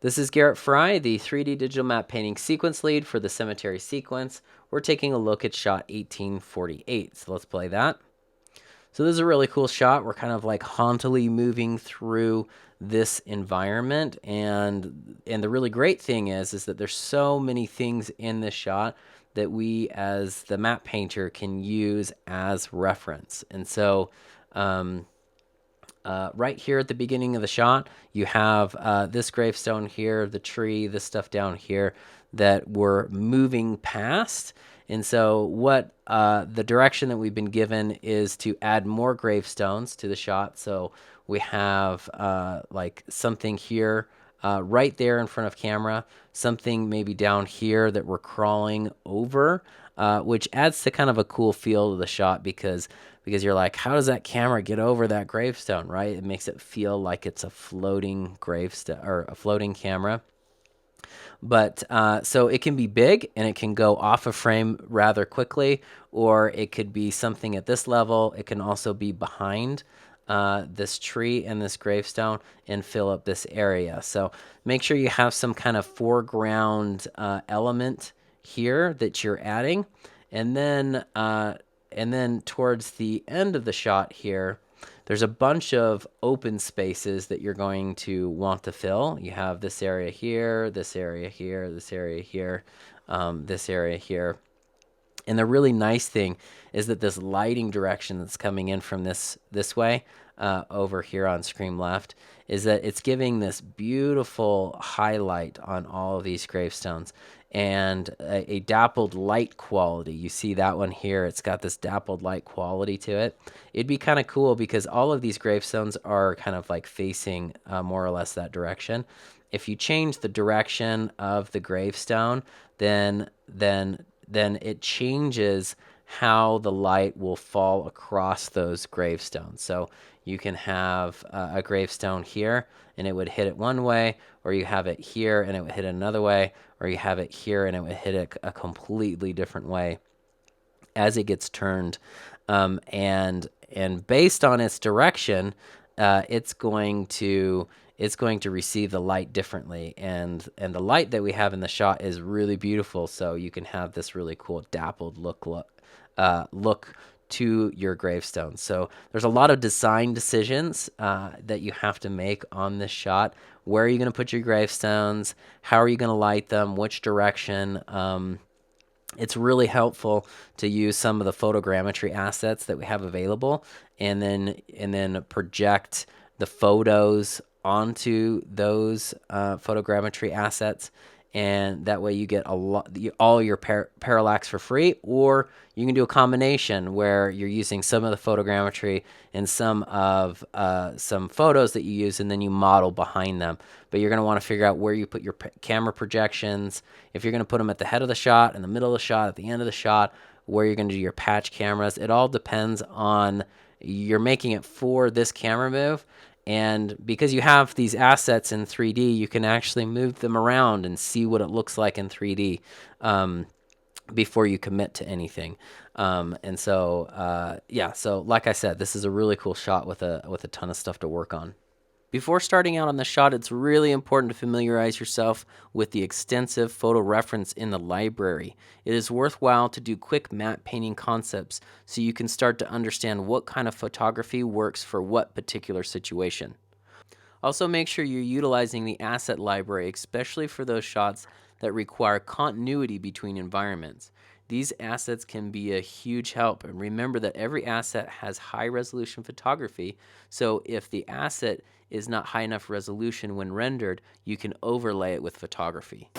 This is Garrett Fry, the 3D digital map painting sequence lead for the cemetery sequence. We're taking a look at shot 1848. So let's play that. So this is a really cool shot. We're kind of like hauntily moving through this environment, and the really great thing is that there's so many things in this shot that we as the map painter can use as reference. And so right here at the beginning of the shot, you have this gravestone here, the tree, this stuff down here that we're moving past. And so what the direction that we've been given is to add more gravestones to the shot. So we have like something here right there in front of camera, something maybe down here that we're crawling over, which adds to kind of a cool feel to the shot because you're like, how does that camera get over that gravestone, right? It makes it feel like it's a floating gravestone or a floating camera. But so it can be big and it can go off a frame rather quickly, or it could be something at this level. It can also be behind this tree and this gravestone and fill up this area. So make sure you have some kind of foreground element here that you're adding. And then towards the end of the shot here, there's a bunch of open spaces that you're going to want to fill. You have this area here, this area here, this area here, this area here. And the really nice thing is that this lighting direction that's coming in from this way over here on screen left is that it's giving this beautiful highlight on all of these gravestones and a dappled light quality. You see that one here. It's got this dappled light quality to it. It'd be kind of cool because all of these gravestones are kind of like facing more or less that direction. If you change the direction of the gravestone, then it changes how the light will fall across those gravestones. So you can have a gravestone here and it would hit it one way, or you have it here and it would hit it another way, or you have it here and it would hit it a completely different way as it gets turned. And based on its direction, it's going to receive the light differently, and the light that we have in the shot is really beautiful, so you can have this really cool dappled look to your gravestone. So there's a lot of design decisions that you have to make on this shot. Where are you going to put your gravestones? How are you going to light them? Which direction? It's really helpful to use some of the photogrammetry assets that we have available, and then project the photos onto those photogrammetry assets, and that way you get all your parallax for free, or you can do a combination where you're using some of the photogrammetry and some photos that you use, and then you model behind them. But you're going to want to figure out where you put your camera projections, if you're going to put them at the head of the shot, in the middle of the shot, at the end of the shot, where you're going to do your patch cameras. It all depends on, you're making it for this camera move. And because you have these assets in 3D, you can actually move them around and see what it looks like in 3D before you commit to anything. And so, yeah, so like I said, this is a really cool shot with a ton of stuff to work on. Before starting out on the shot, it's really important to familiarize yourself with the extensive photo reference in the library. It is worthwhile to do quick map painting concepts so you can start to understand what kind of photography works for what particular situation. Also, make sure you're utilizing the asset library, especially for those shots that require continuity between environments. These assets can be a huge help, and remember that every asset has high resolution photography, so if the asset is not high enough resolution when rendered, you can overlay it with photography.